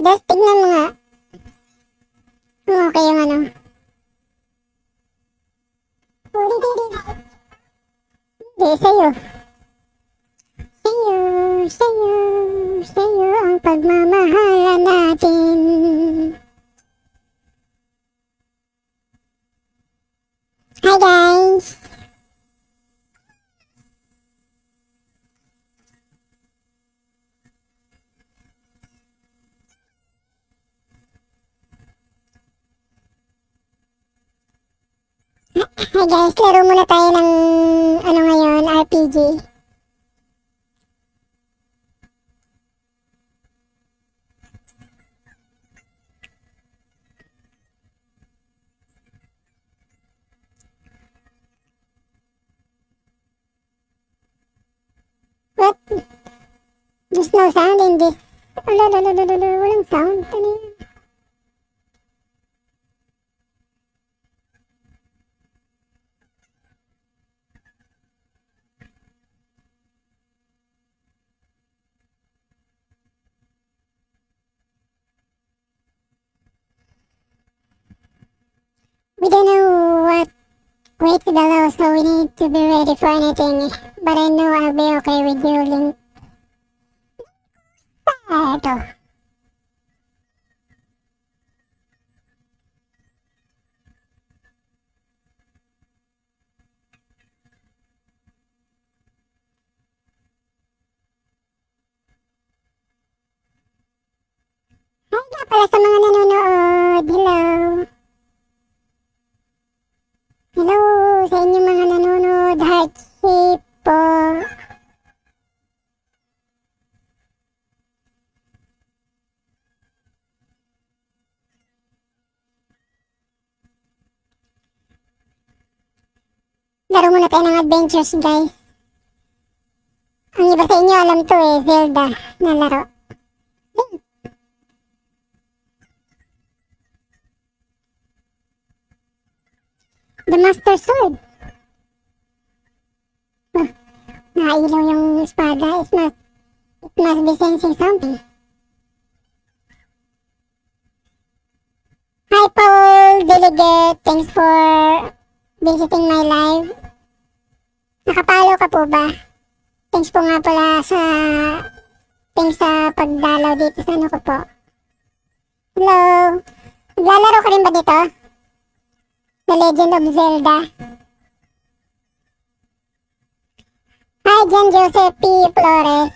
Des, tignan mo nga. Okay yung ano. Hindi, sa'yo. Sa'yo ang pagmamahalan natin. Hi guys! Hi guys, laro muna tayo ng ano ngayon, RPG. What? There's no sound in this. Walang sound. Ano yun? We don't know what waits below, so we need to be ready for anything. But I know I'll be okay with you, Link. Ito. Hi nga pala sa mga nanonood. Hello. Hello sa inyo mga nanonood. Heart shape po. Laro muna tayo ng adventures, guys. Ang iba sa inyo alam to eh, Zelda na laro. The Master Sword. Nakailaw yung espada. It must be sensing something. Hi Paul Delegate, thanks for visiting my live. Nakapalo ka po ba? Thanks po nga pala sa pagdalaw dito sa ano ko po. Hello. Naglalaro ka rin ba dito? The Legend of Zelda. Hi John Joseph P. Flores.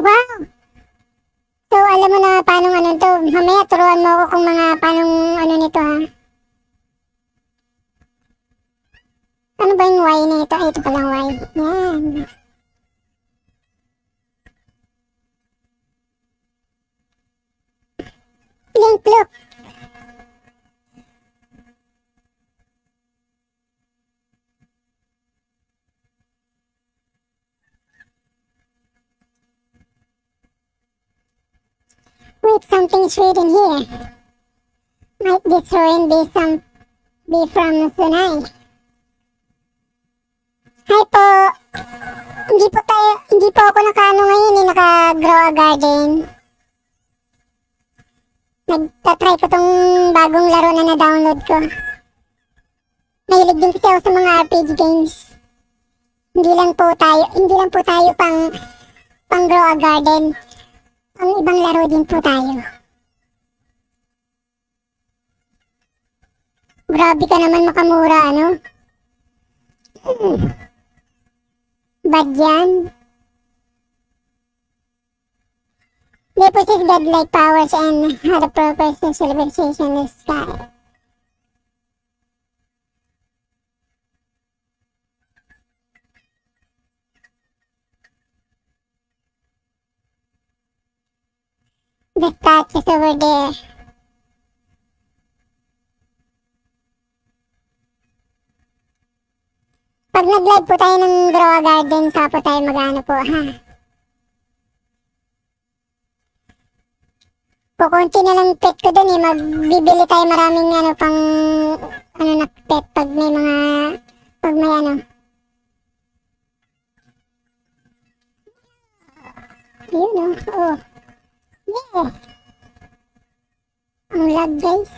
Wow. So alam mo na paano ano to. Mamaya turuan mo ako kung mga paano ano nito ha. Ano ba yung Y nito? Ay, ito palang Y. Yan. Link, look. Wait, something's written here. Might this ruin be from Sunai? Hi po. Hindi po ako naka-ano ngayon eh, naka-grow a garden. Nagtatry ko tong bagong laro na na-download ko. Mahilig din kasi ako sa mga RPG games. Hindi lang po tayo pang grow a garden. Ang ibang laro din po tayo. Grabe ka naman makamura, ano? Bad yan. They possess godlike powers and had a purpose to civilization in the sky. The statues over there. Pag nag-live po tayo ng Grow a Garden, saka po tayo mag-ano po, ha? Kukunti na lang pet ko dun eh. Magbibili tayo maraming ano pang ano na pet pag may ano. Yun oh. Yeah. Ang lag guys.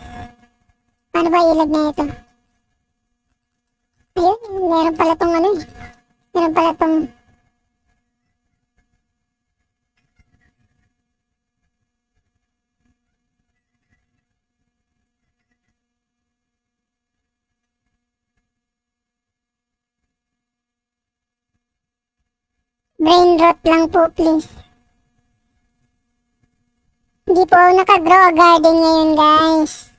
Paano ba ilag na ito? Ayun, meron pala tong ano eh. Meron pala tong brain rot lang po please. Hindi po ako naka-grow a garden ngayon guys.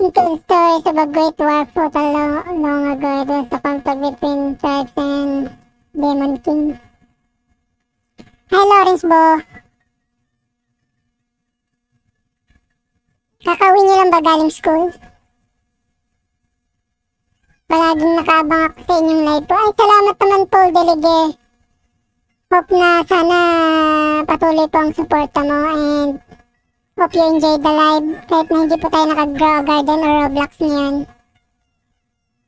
Little stories of a great war fought long ago. It was the conflict between tribes and Demon King. Hi Lawrence Bo. Kakauwi niyo lang ba galing school? Palaging nakaabang ako sa inyong live po. Ay, salamat naman po, Delige. Hope na sana patuloy po ang suporta mo and hope you enjoy the live. Kahit na hindi po tayo naka-grow garden or Roblox niyan.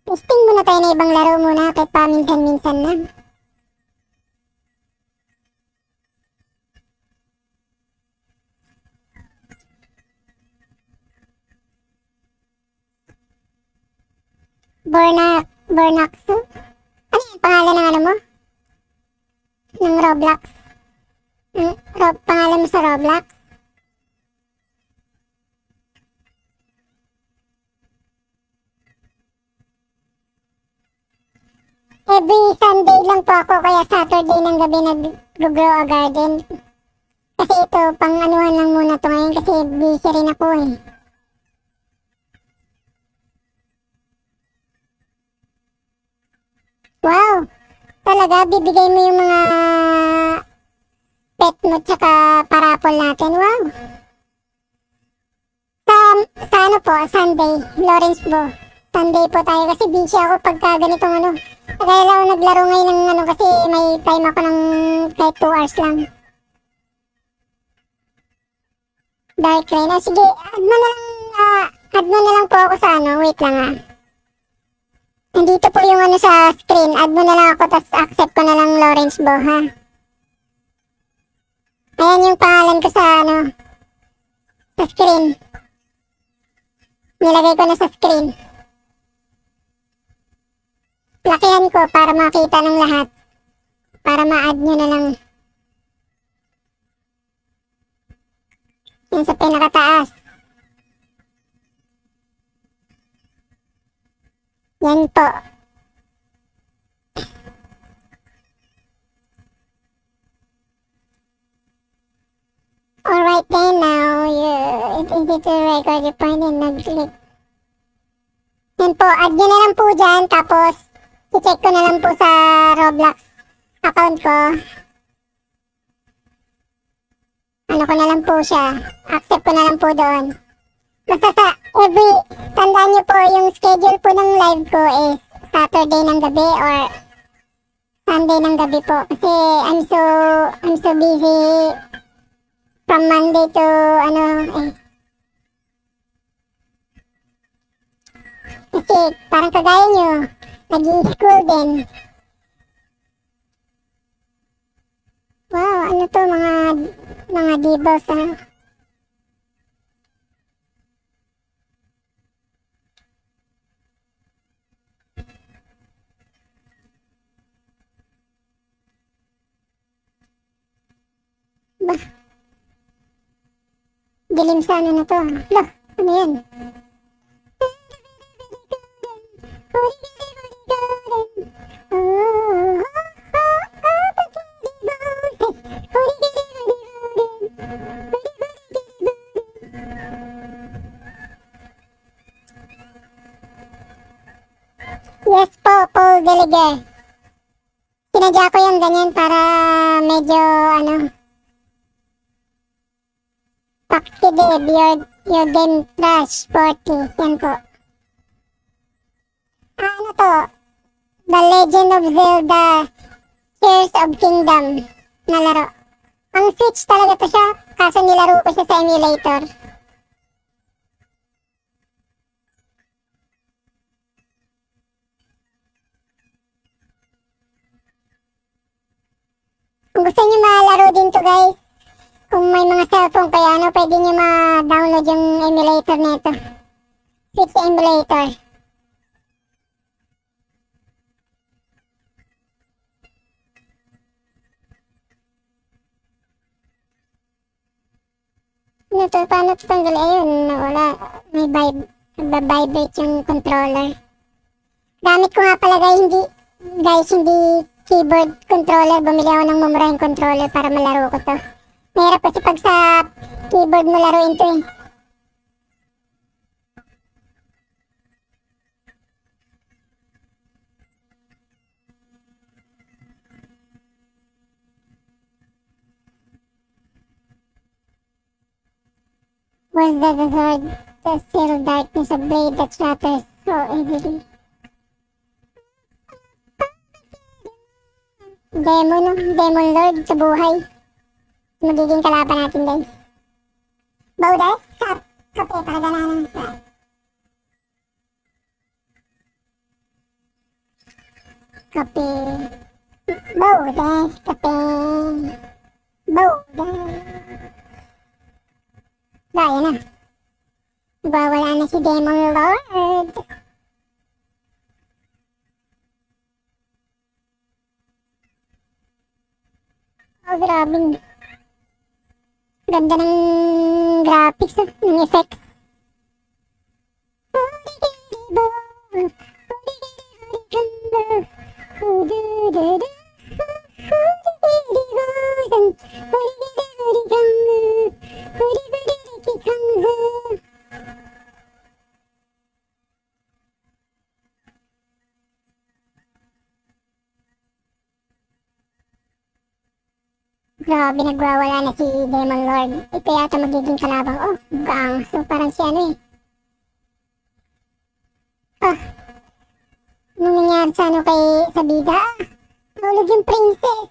Testing muna tayo na ibang laro muna kahit pa minsan-minsan lang. Bornaxo? Ano yung pangalan ng ano mo? Ng Roblox? Pangalan mo sa Roblox? Every Sunday lang po ako, kaya Saturday ng gabi nag-grow a garden. Kasi ito, pang-anuhan lang muna to ngayon kasi busy rin ako eh. Wow! Talaga, bibigay mo yung mga pet mo tsaka parapol natin. Wow! Sa ano po, Sunday, Lawrence Bo. Sunday po tayo kasi busy ako pagka ganitong ano. Kaya lang ako naglaro ngayon ng ano kasi may time ako ng kahit 2 hours lang. Dark Rain. Sige, add mo na lang po ako sa ano. Wait lang Nandito po yung ano sa screen. Add mo na lang ako, tapos accept ko na lang Lawrence Bo, ha? Ayan yung pangalan ko sa ano, sa screen. Nilagay ko na sa screen. Lakihan ko para makita ng lahat. Para ma-add nyo na lang. Yan sa pinakataas. Yan po. Alright then, now, it's easy to record your point and nag-click. Yan po, add nyo na lang po dyan, tapos i-check ko na lang po sa Roblox account ko. Ano ko na lang po siya, accept ko na lang po doon. Basta sa tandaan nyo po yung schedule po ng live ko is Saturday ng gabi or Sunday ng gabi po. Kasi I'm so busy from Monday to Kasi parang kagaya nyo, nag-i-school din. Wow, ano to mga divas Bah, dilim sa ano na to. Lah, ano yan? Yes po, Paul Delige. Sinadya ko yung ganyan para medyo Pakidib, your game trash 40. Yan po. Ano to? The Legend of Zelda Tears of Kingdom na laro. Ang Switch talaga to siya, kaso nilaro ko siya sa emulator. Kung gusto niyo malaro din to guys, kung may mga cellphone kaya ano, pwede niyo ma-download yung emulator nito. Switch emulator. Ano to? Paano ito tanggal? Ayun, wala. May nagba-vibrate yung controller. Gamit ko nga pala guys, hindi keyboard controller. Bumili ako ng mumurahing controller para malaro ko to. Mahirap kasi pag sa keyboard mo laruin to eh. Was the sword, the still darkness of blade that shatters so easily. Demon Lord sa buhay. Magiging kalaban natin guys. Baudes, kape, pakagananan. Kape. Baudes, kape. Baudes. Gaya na. Nagwawala na si Demon Lord. Oh, grabe. Ganda ng graphics, ng effects. Grabe, nagwawala na si Demon Lord. Ito yata magiging kalabang. Oh, gang. So, parang si ano eh. Ah, anong nangyari sa ano kay sa bida? Nahulog yung princess.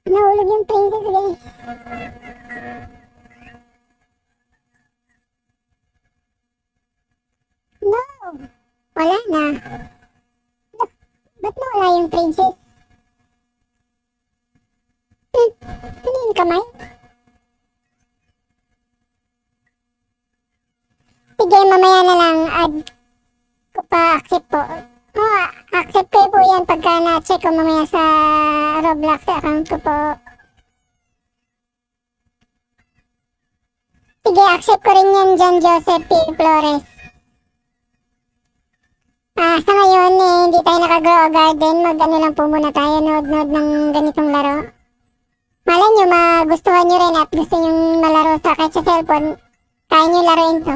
Nahulog yung princess guys. No! Wala na. Ba't nawala yung princess? Ano yung kamay? Sige, mamaya na lang. Add ko pa, accept po. Oh, accept ko po yan pagka na-check ko mamaya sa Roblox account ko po. Sige, accept ko rin yan dyan, Joseph P. Flores. Sa ngayon hindi tayo naka-grow garden. Mag-ano lang po muna tayo, nood-nood ng ganitong laro. Malay nyo, magustuhan nyo rin at gusto nyo malaro sa kahit sa cellphone. Kaya nyo laruin to.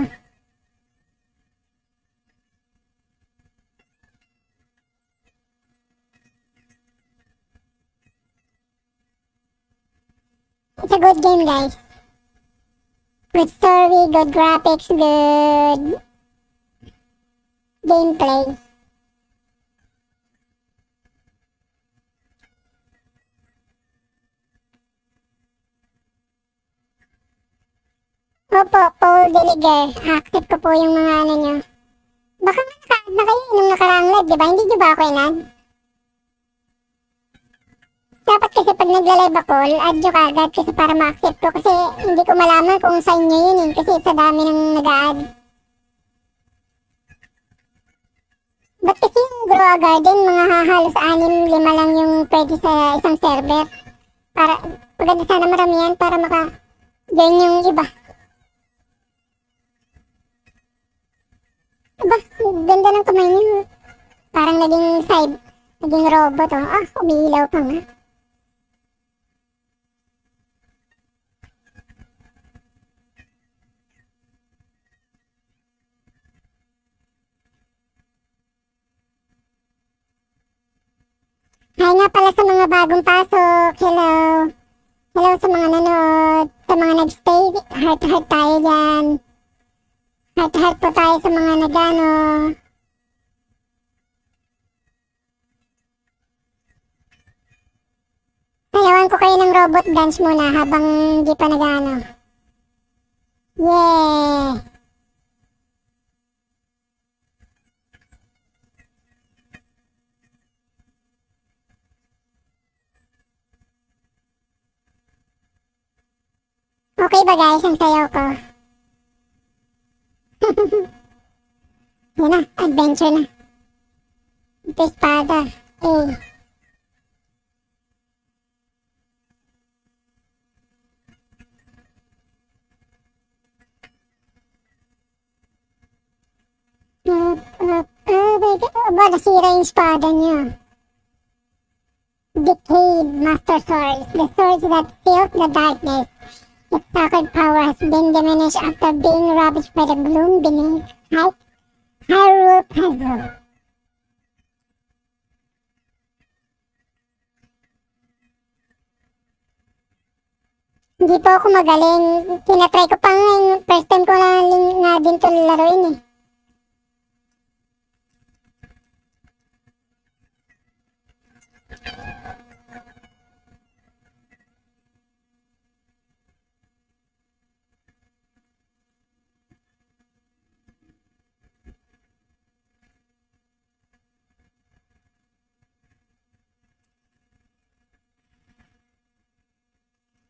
It's a good game guys. Good story, good graphics, good gameplay. Opo, Paul Deliger. Accept ko po yung mga ano nyo. Baka naka-add na kayo nung nakaraang live, diba? Hindi nyo ba ako in-add? Dapat kasi pag nagla-live ako, add nyo kaagad kasi para ma-accept ko. Kasi hindi ko malaman kung sa inyo yun eh. Kasi sa dami nang nag-a-add. Ba't kasi yung Grow a Garden, mga halos 6-5 lang yung pwede sa isang server. Para, maganda sana maramihan para maka-join yung iba. Aba, ganda ng kamay niyo. Parang naging robot oh. Ah, umiilaw pa nga. Hi nga pala sa mga bagong pasok. Hello. Hello sa mga nanood. Sa mga nagstay. Heart to heart tayo dyan. Heart to heart po tayo sa mga nagano. Sayawan ko kayo ng robot dance muna habang di pa nag-ano. Yeah! Okay ba guys ang sayaw ko? Yun na, adventure na. Ito espada. Eh. Ba, nasira yung espada niyo. Decayed Master Sword. The sword that fills the darkness. Its sacred power has been diminished after being ravaged by the gloom beneath Hyrule Castle. Hindi po ako magaling. Tinatry ko pa nga yung first time ko na din ito laruin eh.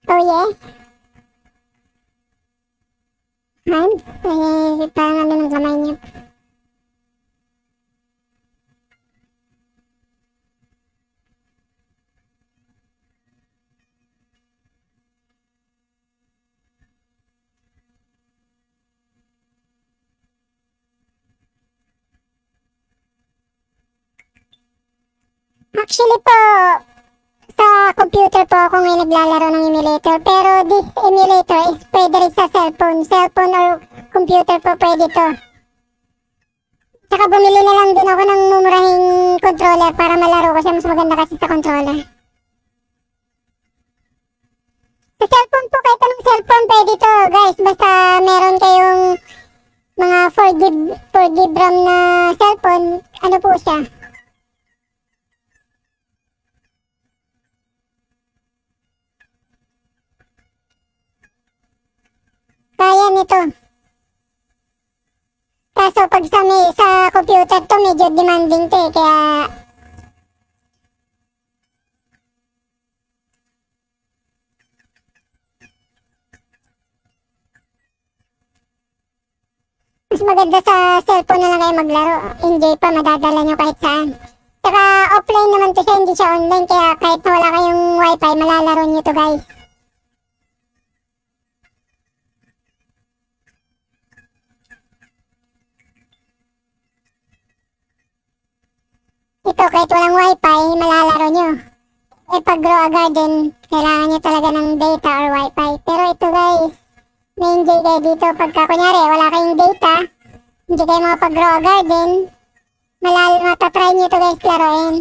Oh yeah? Hand? Parang ano ng kamay niya. Actually po, sa computer po ako ngayon naglalaro ng emulator. Pero this emulator is pwede rin sa cellphone. Cellphone or computer po pwede to. Tsaka bumili na lang din ako ng mumurahing controller para malaro ko siya. Mas maganda kasi sa controller. Sa cellphone po, kahit anong cellphone pwede to guys. Basta meron kayong mga 4GB RAM na cellphone. Ano po siya? Kaya nito. Kaso pag sa computer to medyo demanding to eh. Kaya mas maganda sa cellphone na lang kayo maglaro. Enjoy pa, madadala nyo kahit saan. Saka offline naman to siya, hindi siya online. Kaya kahit na wala kayong wifi, malalaro nyo to guys. Ito kahit walang wifi, malalaro nyo. Eh pag grow a garden, kailangan nyo talaga ng data or wifi. Pero ito guys, may enjoy kayo dito. Pagka kunyari, wala kayong data, hindi kayo makapag-grow a garden, matatry nyo ito guys laruin.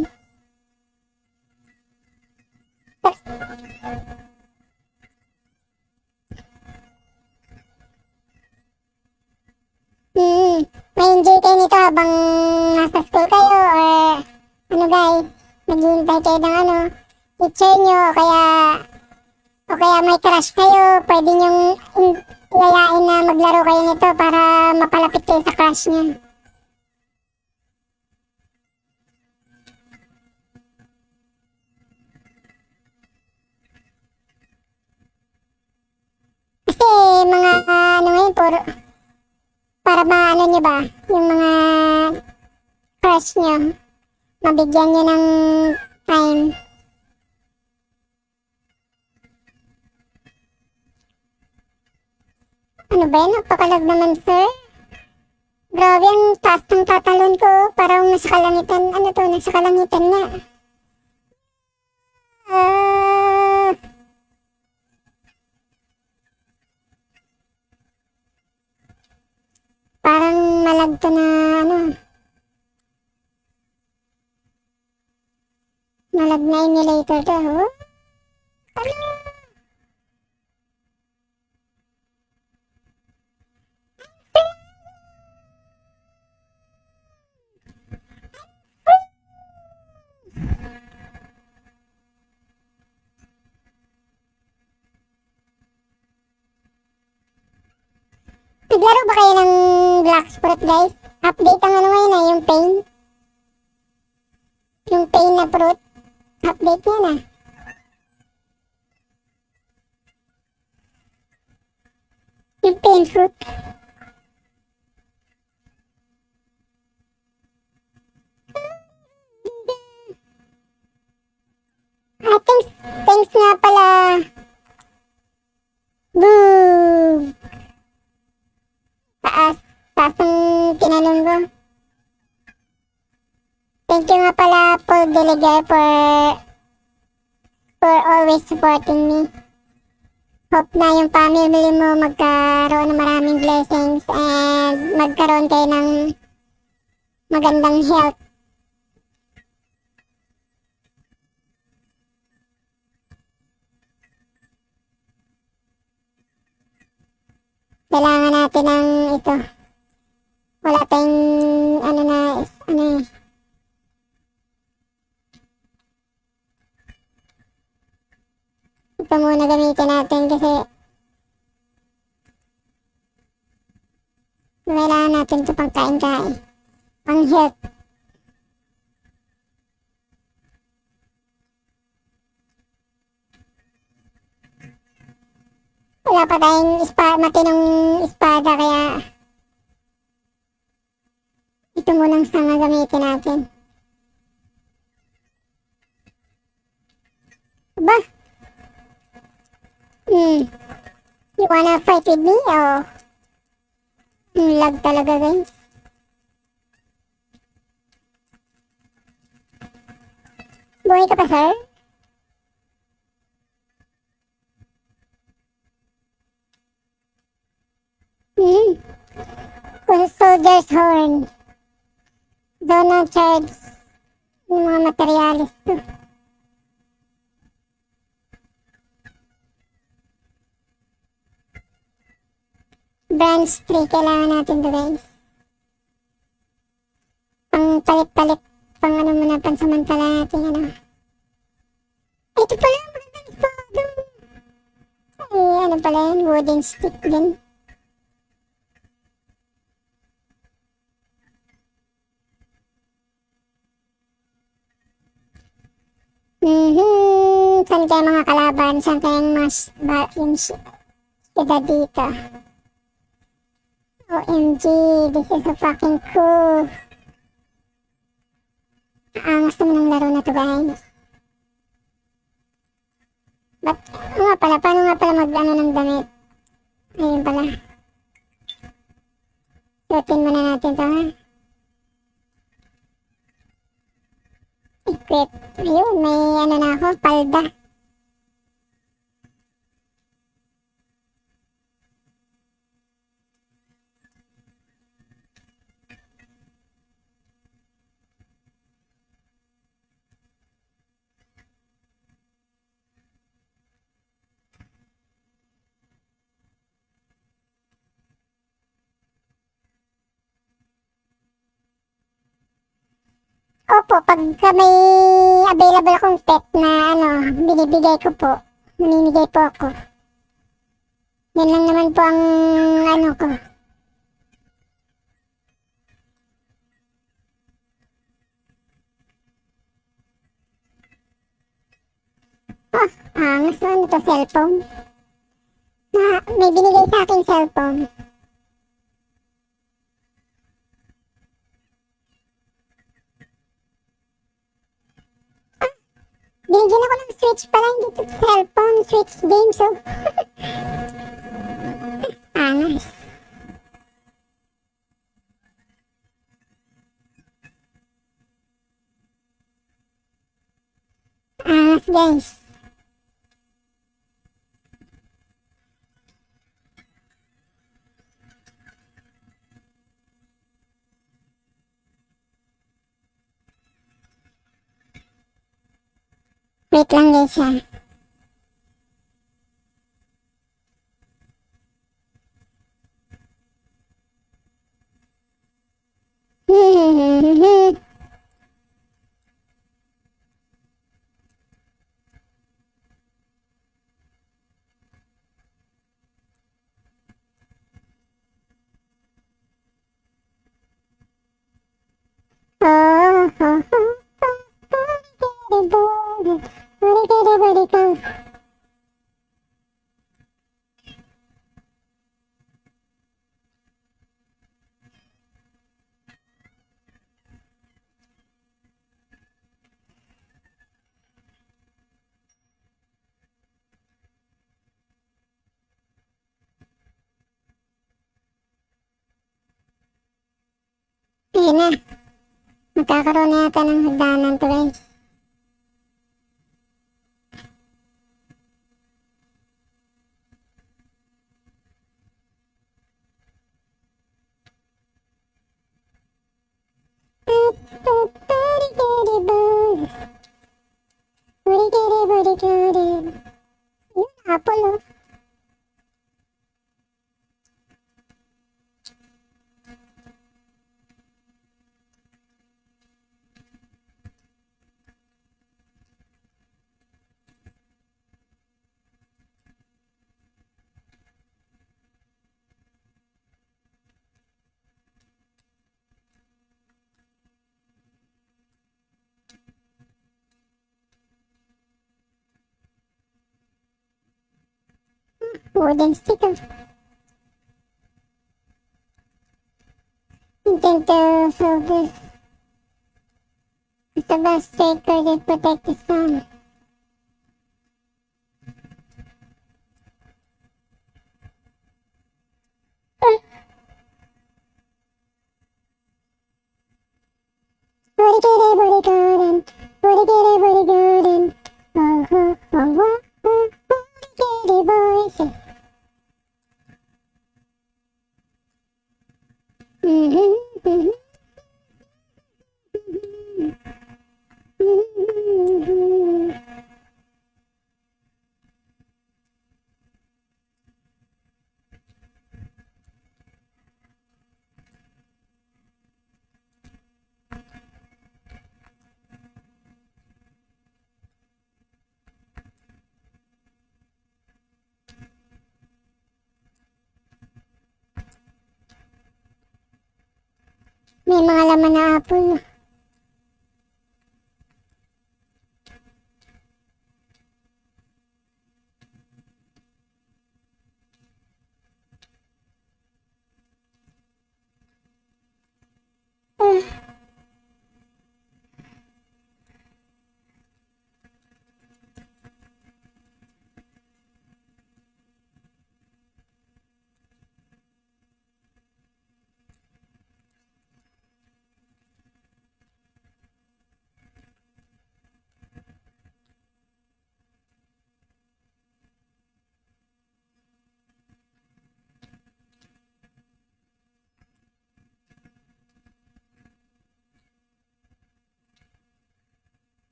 May enjoy kayo nito habang nasa school kayo or ano guys, naghihintay kayo ng ano, teacher nyo o kaya may crush kayo, pwede nyong iayain na maglaro kayo nito para mapalapit kayo sa crush nyo. Kasi mga ano ngayon, para maano nyo ba, yung mga crush nyo, mabigyan nyo ng time. Ano ba yan? Napakalag naman sir. Grabe ang taas ng tatalon ko. Parang nasa kalangitan. Ano to? Nasa kalangitan nga. Parang malag to na ano. Malag na emulator to. Oh? Ano? Naglaro ba kayo ng Black Fruit, guys? Update ang ano ngayon yung pain. Yung pain na fruit. Update niya na. Yung pain fruit. Thanks nga pala. Boo! Taas ang tinanong ko. Thank you nga pala Paul Delegar for always supporting me. Hope na yung family mo magkaroon ng maraming blessings and magkaroon kayo ng magandang health. Kailangan natin ng ito. Wala tayong ito muna gamitin natin kasi kailangan natin ito pang kain-kain. Pang health. Wala pa tayong matinong espada kaya ito munang sanga gamitin natin. Ba? You wanna fight with me? Oh. Lag talaga, guys. Buhay ka pa, sir? Soldier's horn. Donald charge yung mga materialis to. Branch tree, kailangan natin to, guys. Pang palit-palit, pang ano muna, pansamantala natin, ano. Ito pala, magandang espada. Ay, ano pala yun, wooden stick din. Saan kayo mga kalaban? Saan kayong yung sida dito? OMG, this is so fucking cool. Angas naman ang laro na to, guys. But, paano nga pala mag-ano ng damit? Ayun pala. Suotin muna natin to, ha? Equip. Ayun, may ano na ako, palda. Opo, pagka may available akong pet na binibigay ko po. Namimigay po ako. Yan lang naman po ang ano ko. Angas na ano to, cellphone. May binigay sa akin cellphone. Binigyan ako ng Switch pala, hindi to cellphone, Switch game, so. Angas. Angas, guys. Wait lang, guys, ha. Ayun na. Magkakaroon na yata ng hagdanan to guys. Yun, apple oh. Wooden stick oh. Intend to solve this. It's the best sacred and protect the sun. May mga laman na apple.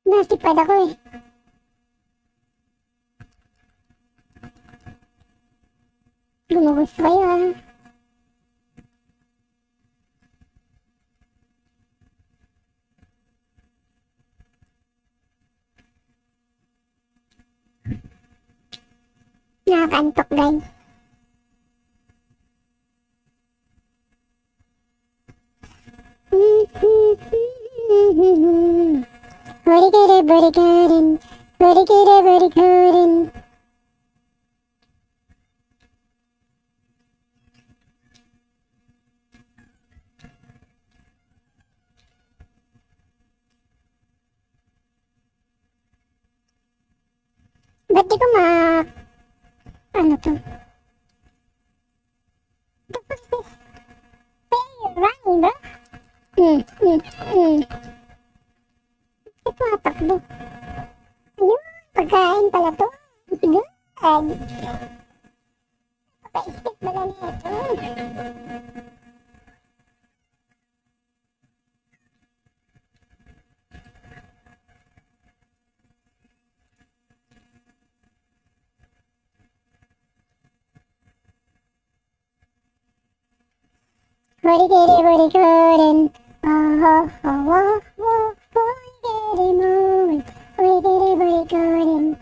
Nasipad ako eh. Gumugos kayo ah. Nakakantok guys. Burikarin. Ba't di ko ano to? Where are you running, bro? Ito matakbo. Ayun, pagkain pala to. Good. Pagka-isip pala nito. Burikarin. Oh, oh, oh, oh, forget it moment. Forget it.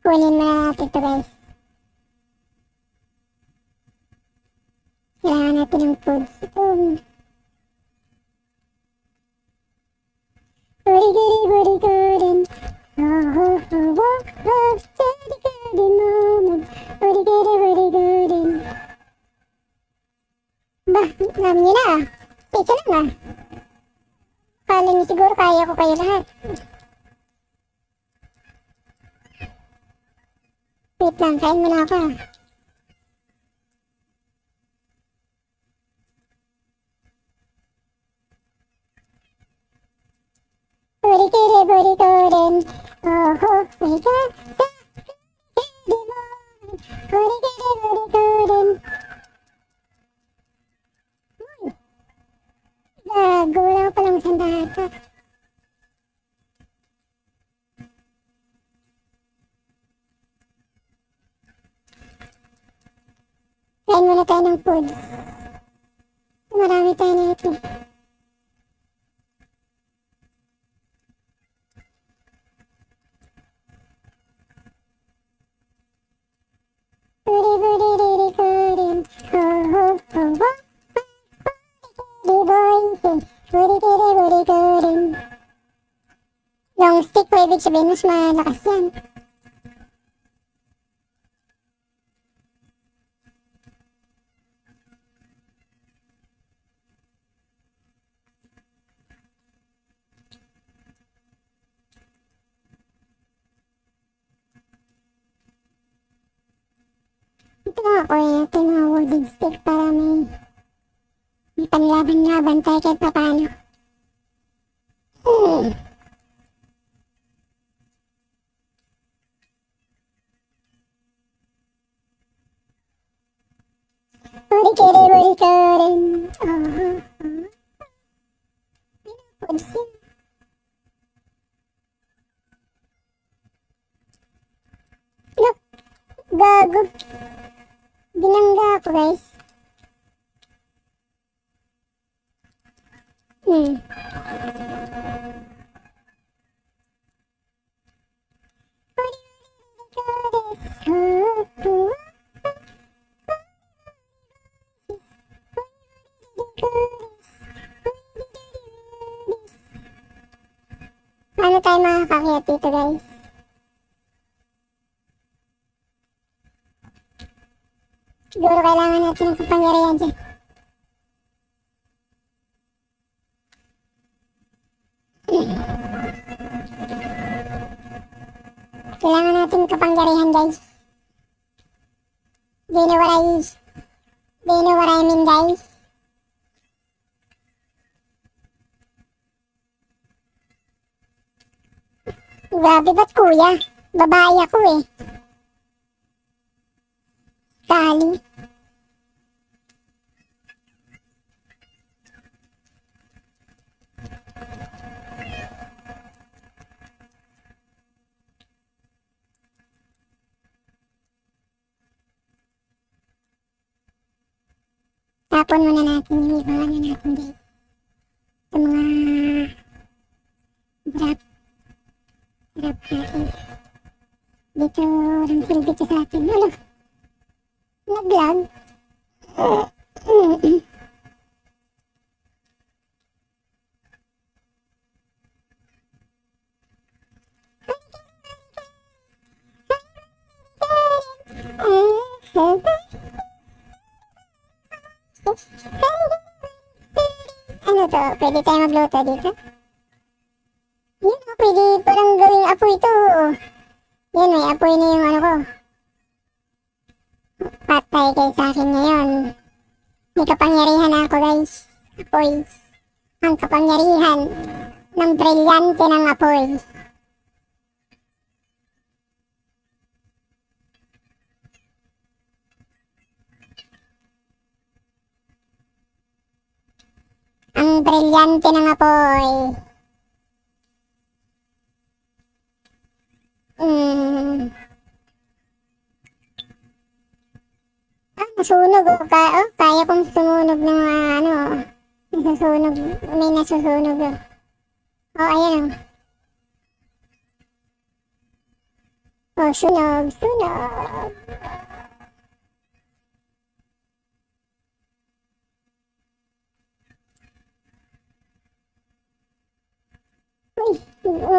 Kunin na natin ito guys. Kailangan natin ng food. Ito. Burigarin. Oh, oh, oh, oh, oh, burigarin moment. Burigarin. Bah, alam niyo na ah. Pizza lang ah. Kala niyo siguro kaya ko kayo lahat. Wait lang, kain muna ako ah. Burigarin. Oh, oh, my God. Burigarin. Gago, wala ko palang sandata. Kain muna tayo ng food. Marami tayo na ito. Burigarin. Oh, oh, oh, oh. Burigarin. Long stick po, ibig sabihin mas malakas yan. Ito ako ito yung mga wooden stick para may panlaban-laban tayo kahit paano. Burigarin. Oh, foods yun. Look, gago. Binangga ako guys. Paano tayo makakakyat dito guys? Siguro kailangan natin ng kapangyarihan dyan. Kailangan natin kapangyarihan guys. Do you know what I mean guys? Grabe ba't kuya? Babae ako eh. Kali. Tapon muna natin yung iba na natin guys. Sa mga drop natin. Dito lang silbit sa atin. Ano? Nag-vlog? Ano to? Pwede tayo magluto dito? Yun o, pwede parang gawing apoy ito. Yan, may apoy na yung ano ko. Patay kayo sa akin ngayon. May kapangyarihan ako guys. Apoy. Ang kapangyarihan ng brilyante ng apoy. brilyante ng apoy. Nasunog oh. Kaya kong sumunog ng ano. Nasusunog. May nasusunog oh. Ayan oh. Sunog.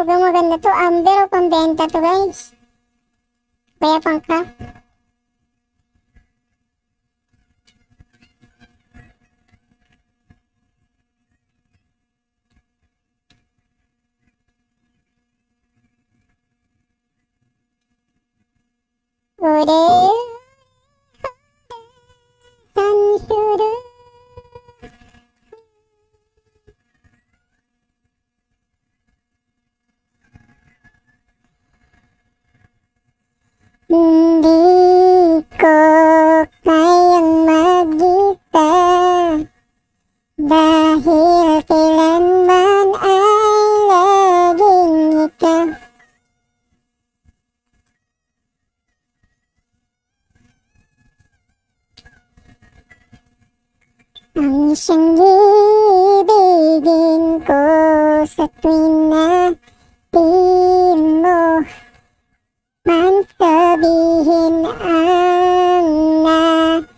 Maganda to. Amber o pambenta to guys. Kaya pangka. Ore. Sansuru. Hindi ko kayang mag-isa dahil kailanman ay laging ikaw. Ang siyang ibigin ko sa tuwing na di mo man sabihin ang nasad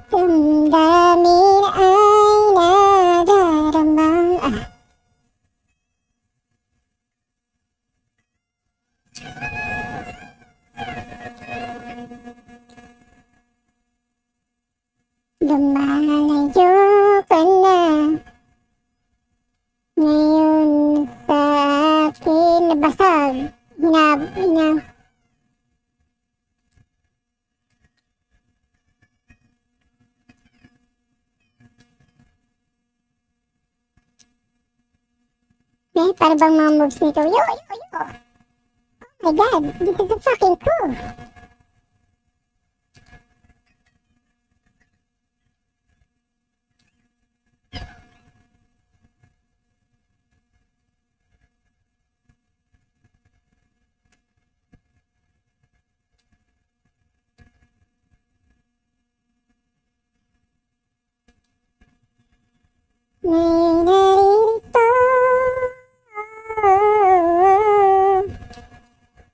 damdamin ay nadaramang lumalayo ka na ngayon sa akin nabasag. Para bang mga moves nito? Yo! Oh my god, this is so fucking cool! May naririto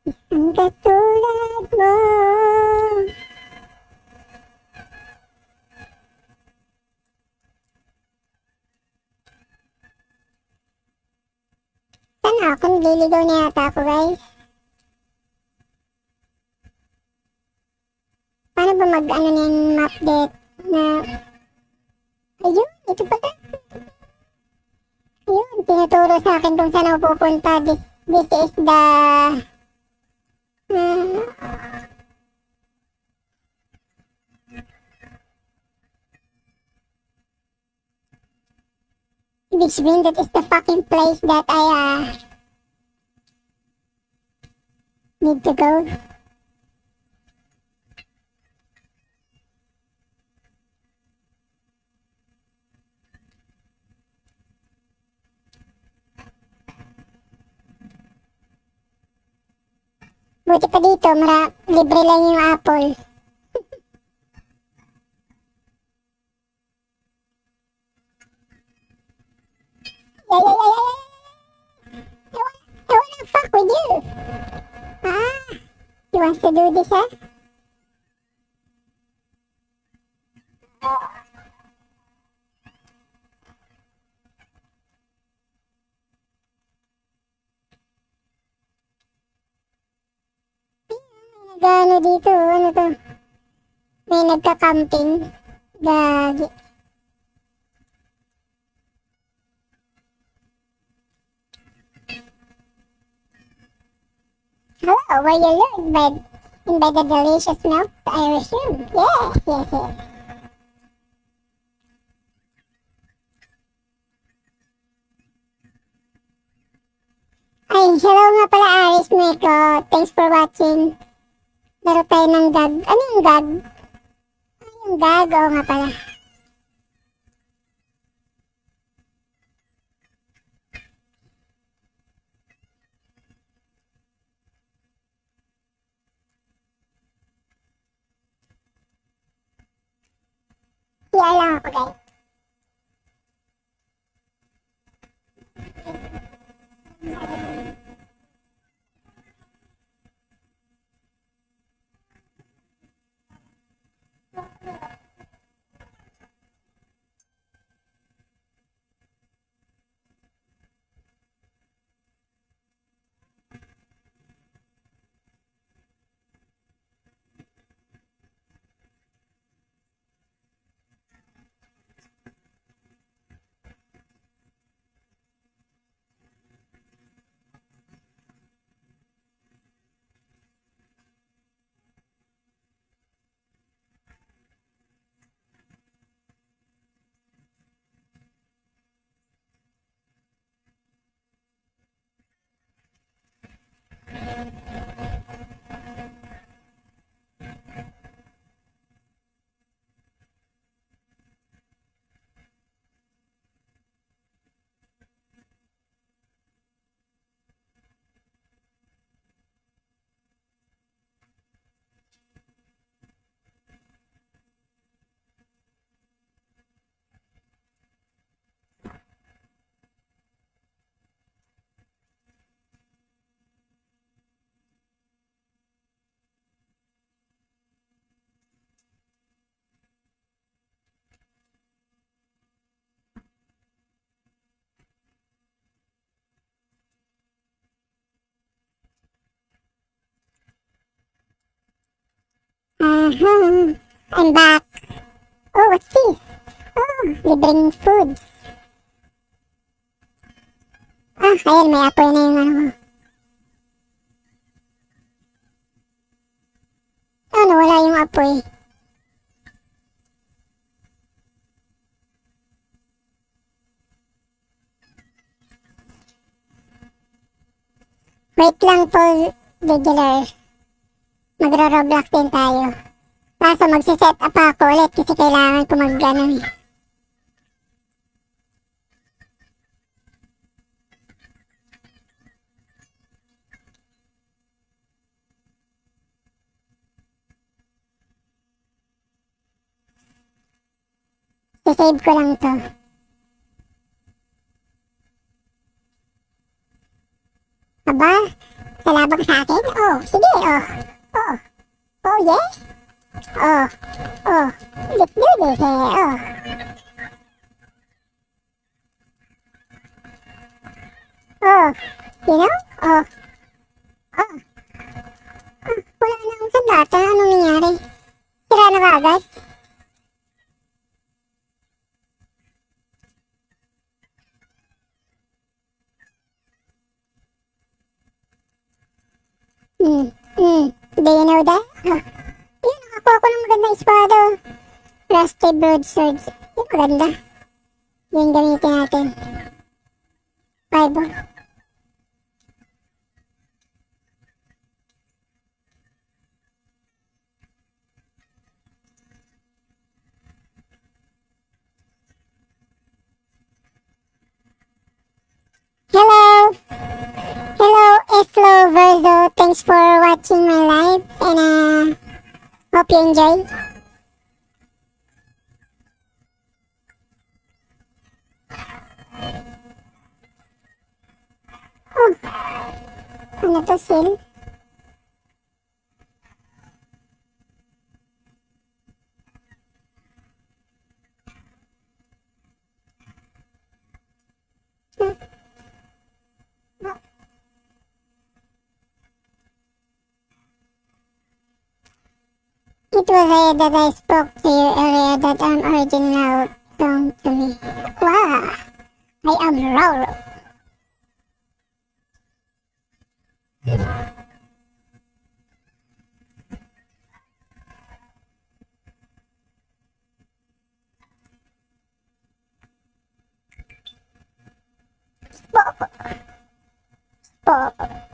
isang katulad mo. Sana ako nililigaw na yata ako guys. Paano ba mag-ano na yung map date na ayun, ito pala. Ayun, tinuturo sa akin kung saan ako pupunta. This is the which means that is the fucking place that I need to go. Buti pa dito, libre lang yung apple. I wanna fuck with you. He wants to do this, huh? Ano dito, ano to? May nagka-camping. Gagi. Hello, were you lured by the delicious milk, I assume? Yes. Ay, hello nga pala Aris Meko. Thanks for watching. Laro tayo ng gag. Ano yung gag? Yung gag, oo nga pala. CR lang ako guys. I'm back. Oh, what's this? Oh, libreng food. Ayan, may apoy na yung ano mo. Wala yung apoy. Wait lang po, regular. Magro-roblox din tayo. Kaso magsiset up ako ulit kasi kailangan ko mag-ano eh. Sisave ko lang to. Aba? Kalabang sa akin? Oh, sige, oh. Oh. Oh, yeah? Oh. Oh. Let's do this, oh. Oh. You know? Oh. Oh. Wala na akong sandata. Anong nangyari? Sira na ba agad? Do you know that? Yun, nakakuha ko ng magandang espada. Rusty broadsword. Yung maganda. Yun gamitin natin. Fireball. Hello! Hello, Eslo Verdo. Thanks for watching my live and hope you enjoy. Oh, ano to, Sil? It was here that I spoke to you earlier that original song to me. Wow! I am Roro. Spoke. Spoke.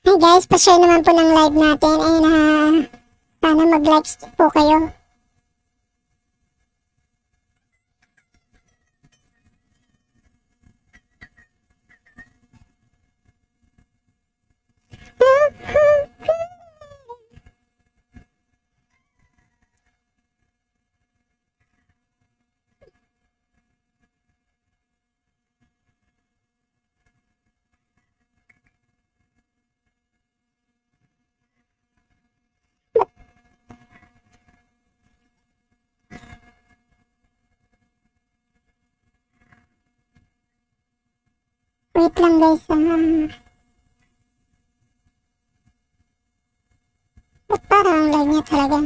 Hi guys, pa-share naman po ng live natin. And sana mag-likes po kayo. Wait lang guys. Ba't parang ang live niya talaga?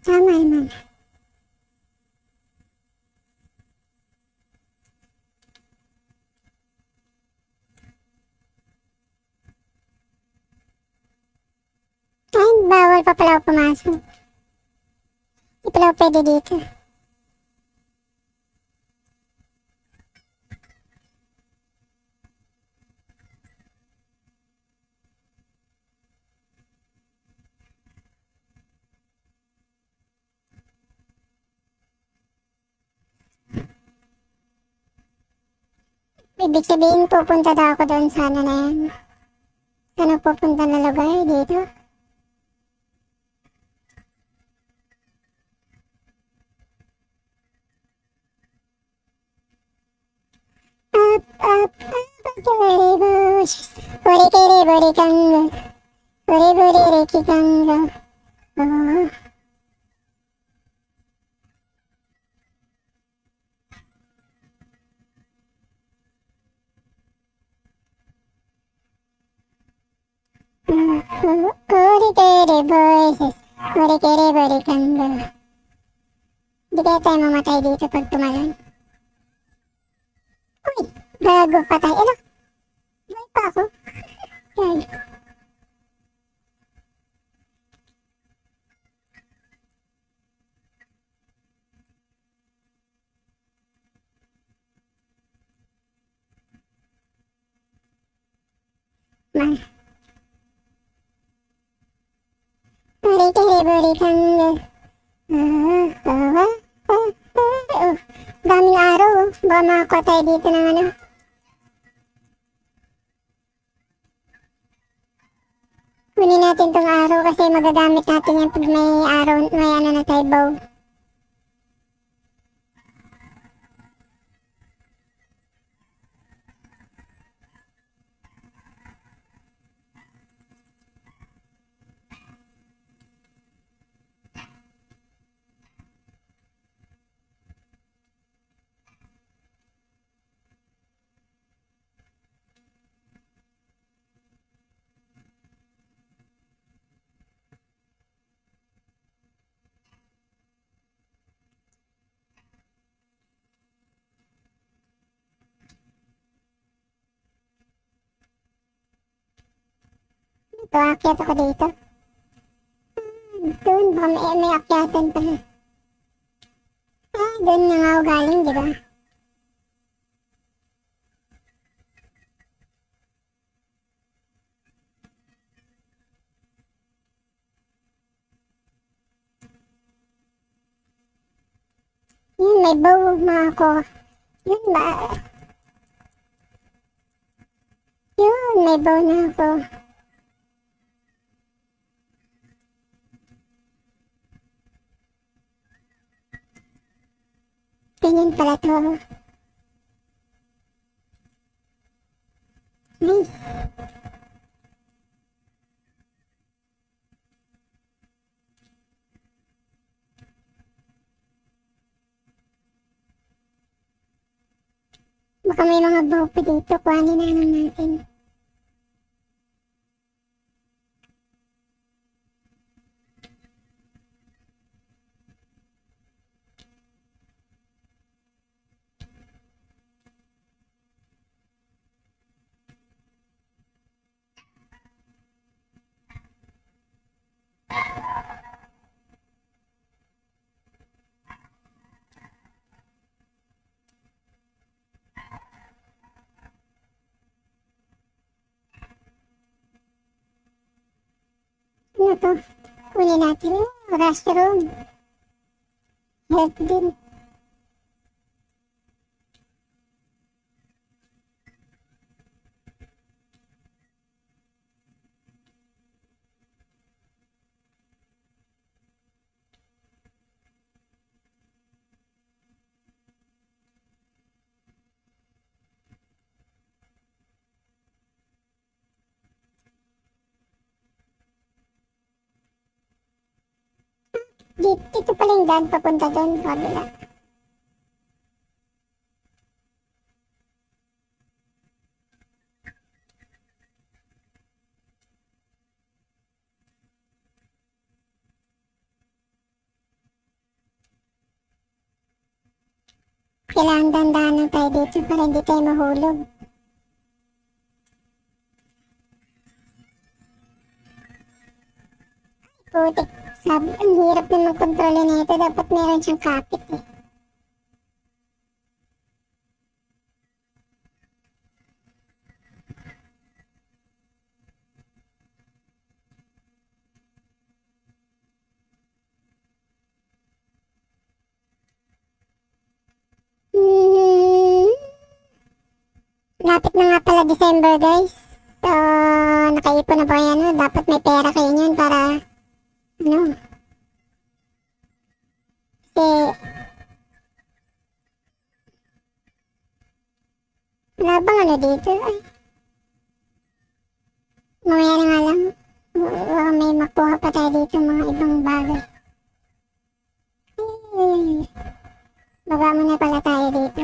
Tama naman. Ay, bawal pa pala ako pumasok. Hindi pala ako pwede dito. Ibig sabihin pupunta daw ako doon sana na yan. Sana pupunta na lugar dito. Up, buri bush. Buri kiri buri kango. Buri buri riki kango. Oh. Buri kiri voices. Buri kiri buri kango. Hindi kaya tayo mamatay dito pag tumalon. Uy, gago patay. Ano? Buhay pa ako. Gago. Man. Buri kiri buri kango. Daming araw, oh. Baka makakuha tayo dito ng ano. Kunin natin tong araw kasi magagamit natin yan pag may araw, may ano na tayo bow. Ito, akyat ako dito. Doon, baka may akyatan pa. Doon na nga ako galing, di ba? Yun, may bow mga ako. Yun ba? Yun, may bow na ako. Ganyan pala to. Nice. Baka may mga bow pa dito, kuhanin na naman natin. Ano to? Kunin natin. Restroom. Health din. Dito pala yung daan papunta doon. Kabila. Kailangan dandahan lang tayo dito para hindi tayo mahulog. Putik. Sabi, ang hirap na mag-control na ito. Dapat meron siyang kapit eh. Hmm. Lapit na nga pala December guys. So, nakaipon na ba yan? No? Dapat may pera kayo niyan para ano? Kasi wala bang ano dito? Ay, mamaya na nga lang. Baka may makuha pa tayo dito mga ibang bagay. Ay, baba muna pala tayo dito.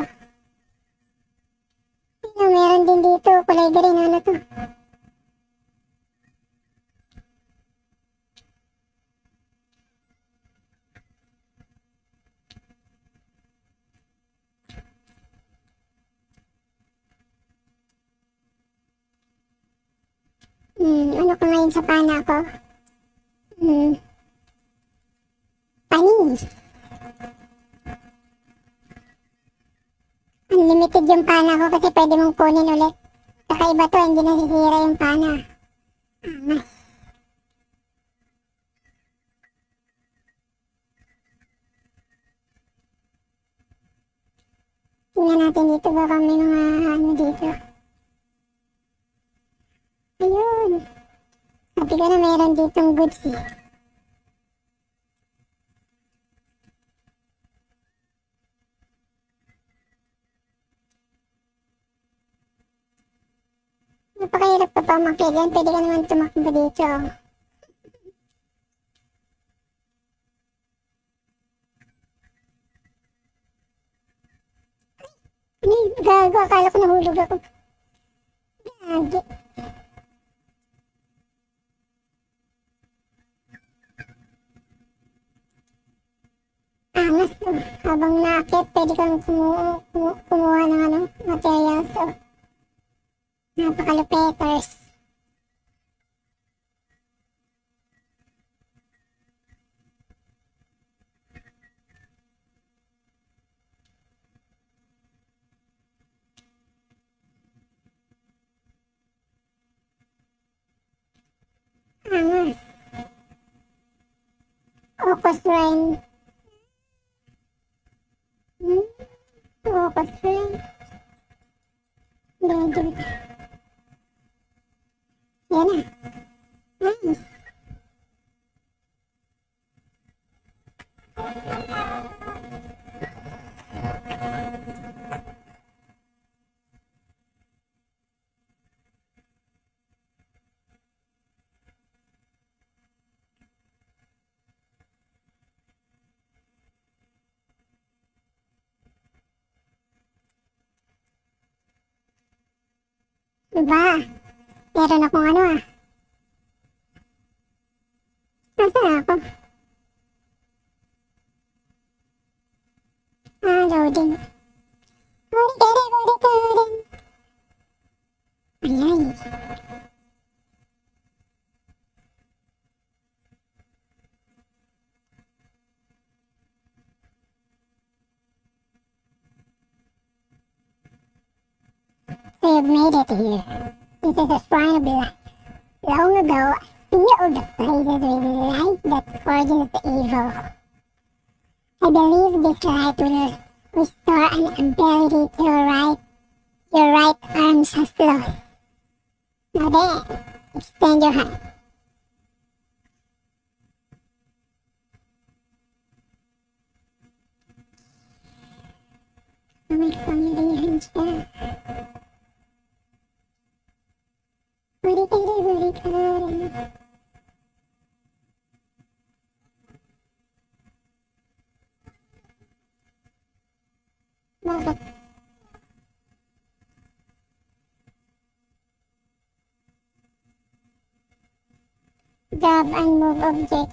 Ano, meron din dito. Kulay green. Ano to? Ano ka ngayon sa pana ko? Panis. Unlimited yung pana ko kasi pwede mong kunin ulit. Saka iba to, hindi nasisira yung pana. Angas. Tingnan natin dito, baka may mga ano dito. Ayun. Sabi ko na meron ditong goods eh. Napakahirap pa pa umakyat yan. Pwede ka naman tumakbo dito. Ano yun? Gago. Akala ko nahulog ako. Gagi. Angas to. Habang naakyat, pwede kang kumuha ng ano, materials. So, napakalupeters. Angas. Focus line. Focus line. Hindi. Yan na. Nice. Diba? Meron akong ano ah. Nasaan ako? Loading. Loading. Ayay. So you've made it here. This is a shrine of life. Long ago, feel the places with light that forges the evil. I believe this light will restore an ability to your right arms has lost. Now then, extend your hand. May kamilihan siya. Buri ka rin. Bakit? Grab and move object.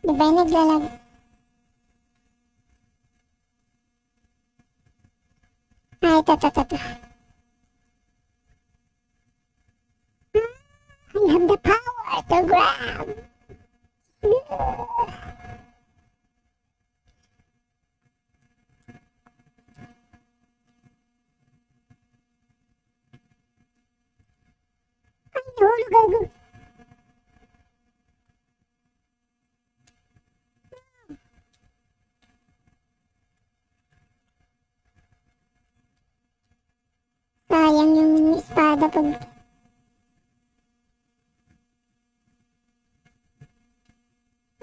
Diba naglalag? Ito. I have the power to grab. Ay, nahulog ako. Sayang yung espada pag...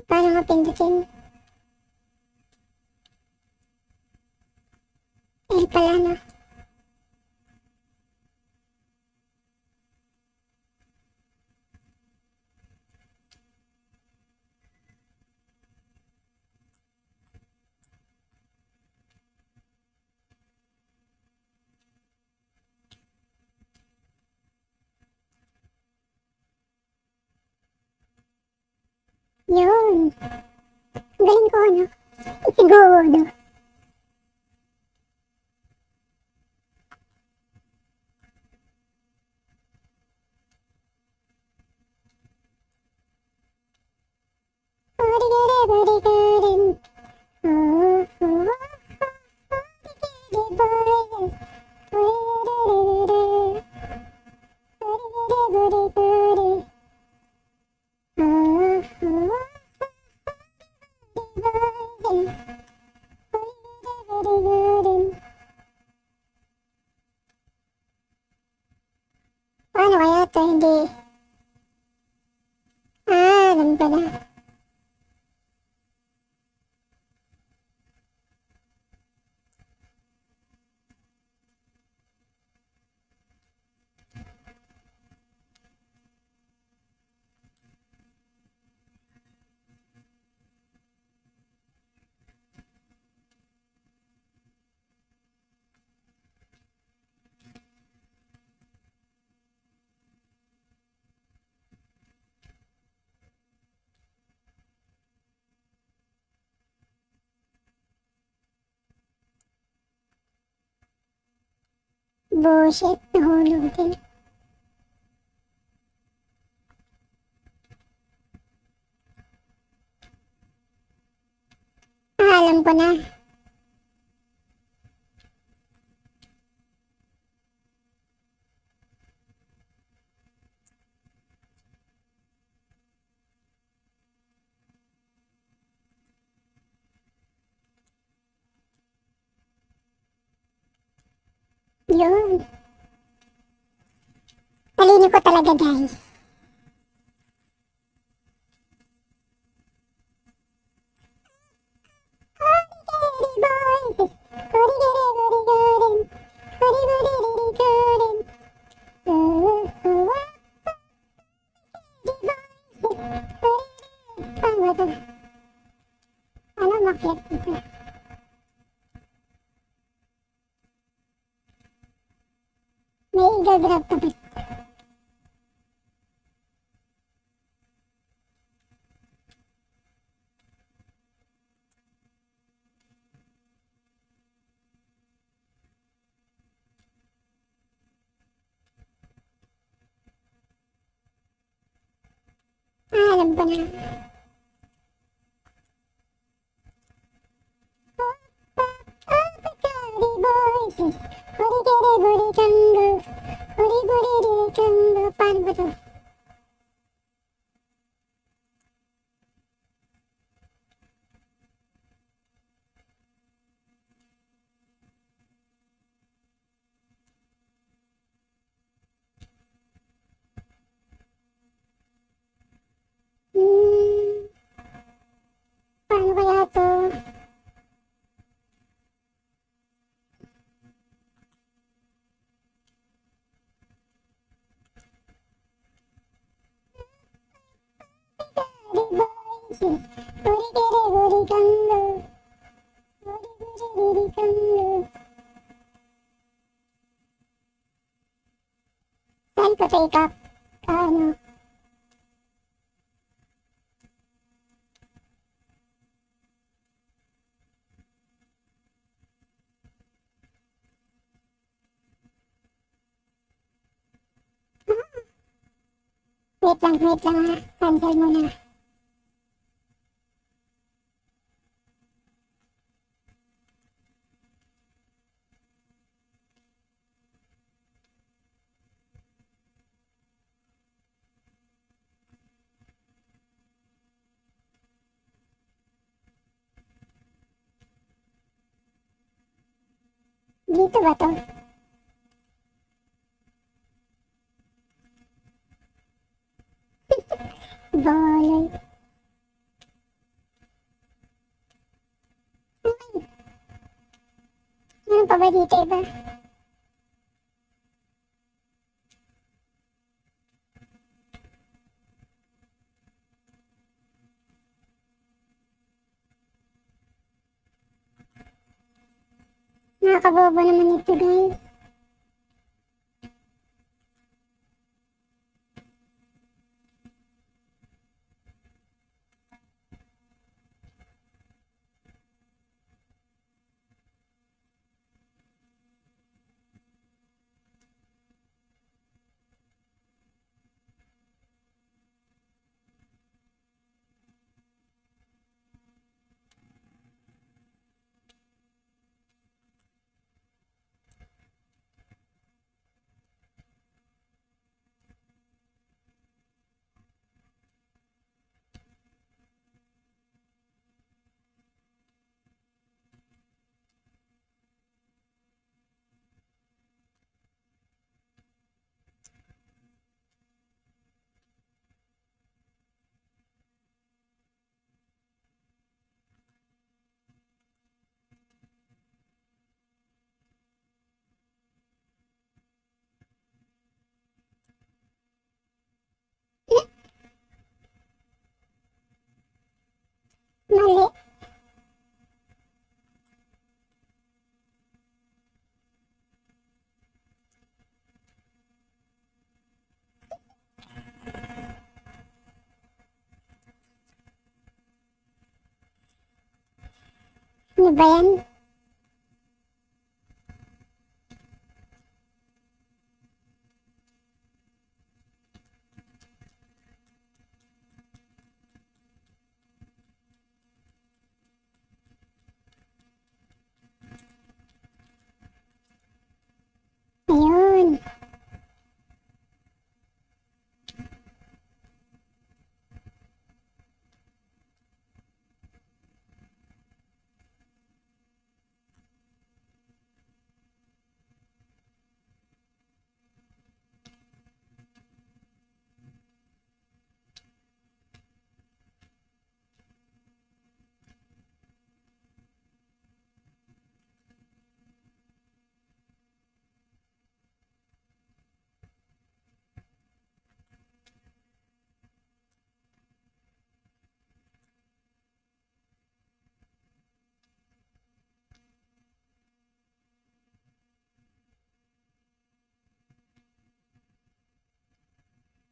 Paano nga pindutin? Pala na. Yun. Ang galing ko, ano? Isiguro. Paano kaya ito hindi? Alam ko na. Bullshit, nahulog din. Alam ko na. Yun. Talino ko talaga, guys. Ano makyat dito? May igagrab pa ba? ba na? Paano ba to? Paano kaya to? Saan ko take up? Ano? Wait lang ha. Cancel muna. Dito ba to? Boloy. Ano pa ba dito iba? Nakakabobo naman ito guys. Mali. Ano ba yan? Ayun.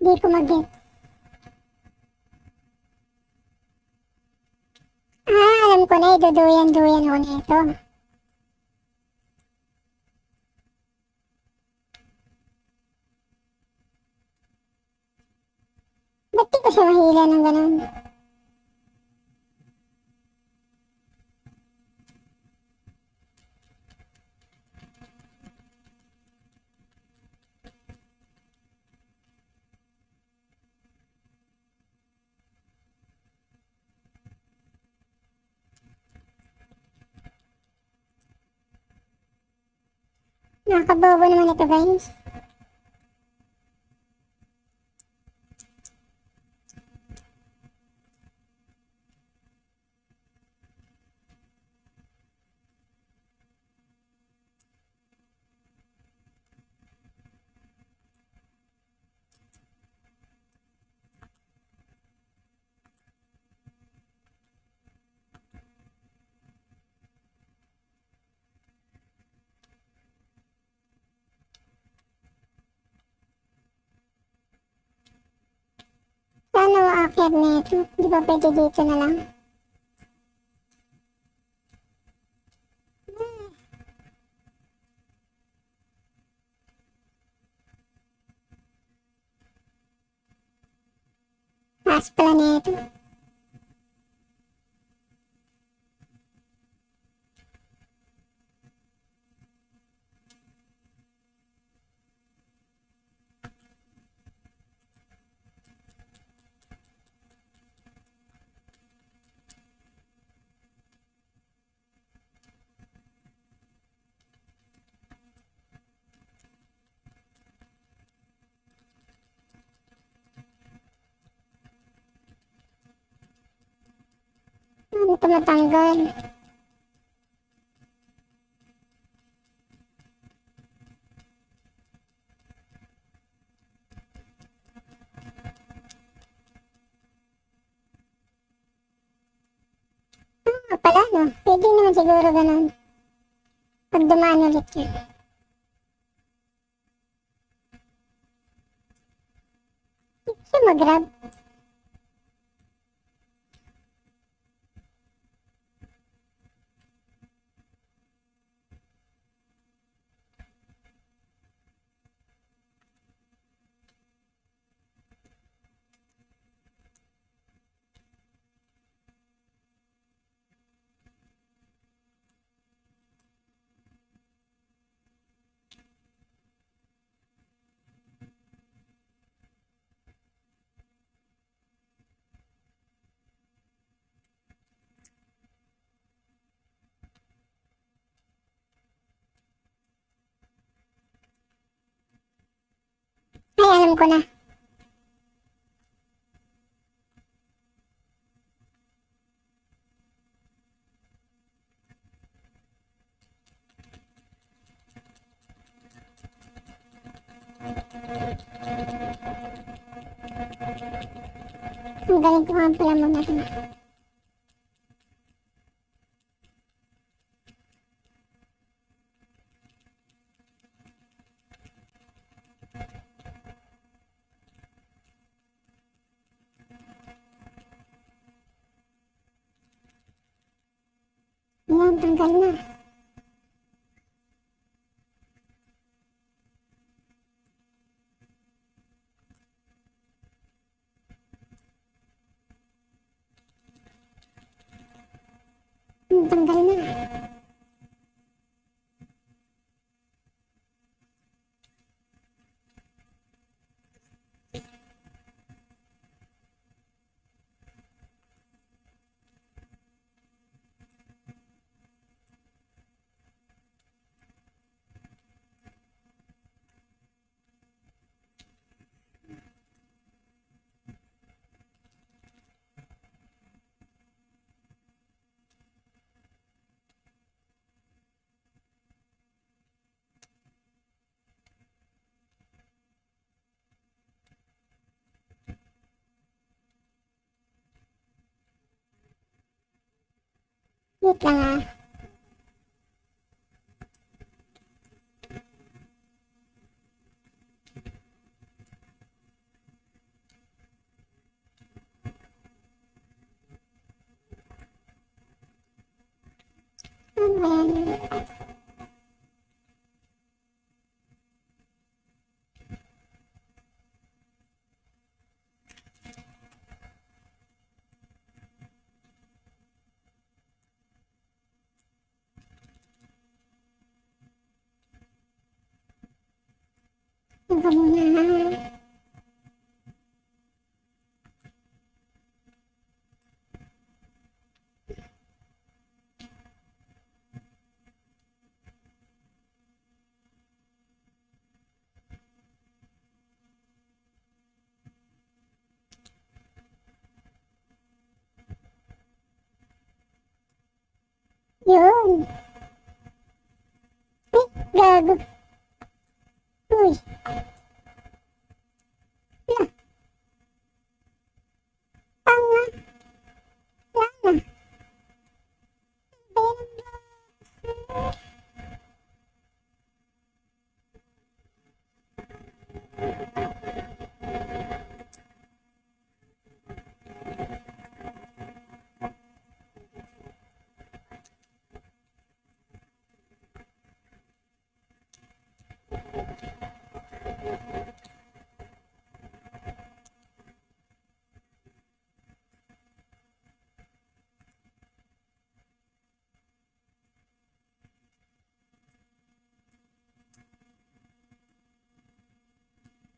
Di ko mag-get. Alam ko na, iduduyan-duyan ako nito. Ba't di ko siya mahila ng ganun. Nakakabobo naman ito guys. Paano aakyat na ito? Di ba pwede dito na lang? Taas pala na ito. Ano ito matanggal? Pala no? Pwede naman siguro ganun. Pag dumaan ulit yun. Hindi siya mag-grab. Ay, alam ko na. Ang galing ko nga pala muna ito. Ayan, tanggal na. Tanggal na. Wait lang ah. Ano ba yan? ka muna, ha? Yun. Ay, gago. Uy. Wala. Tanga. Wala na.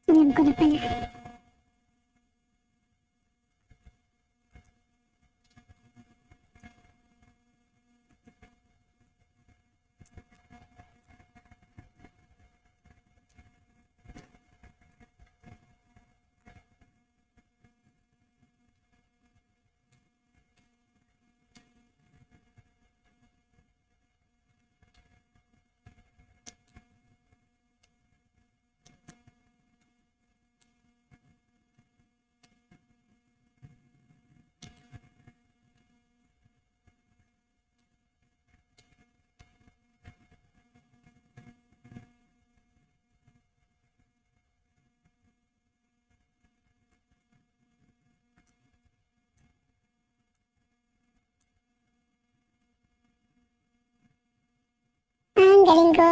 Alam ko na pala. Ang galing ko.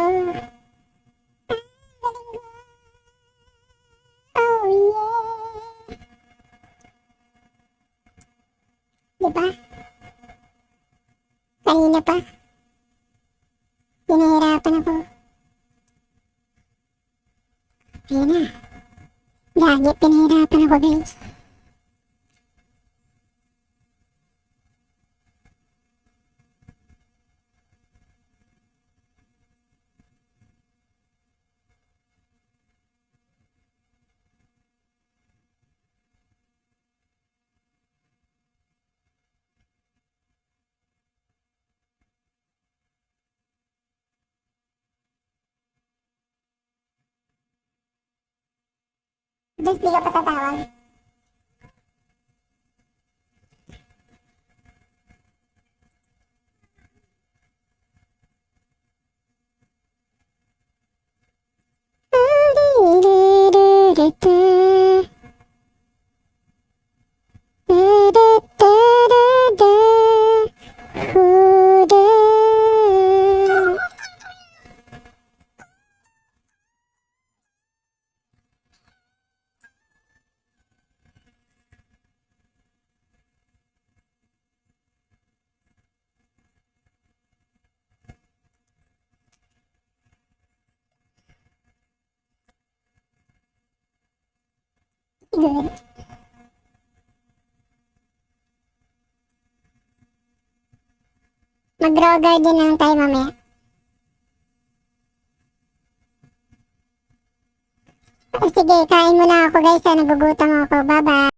Oh, yeah. Diba? Kanina pa. Pinahirapan ako. Ayun na. Gagi, pinahirapan ako, guys. Guys, di ka patatawag. Good. Mag-raw garden lang tayo mamaya. Sige, kain muna ako guys. Nagugutom ako. Bye-bye.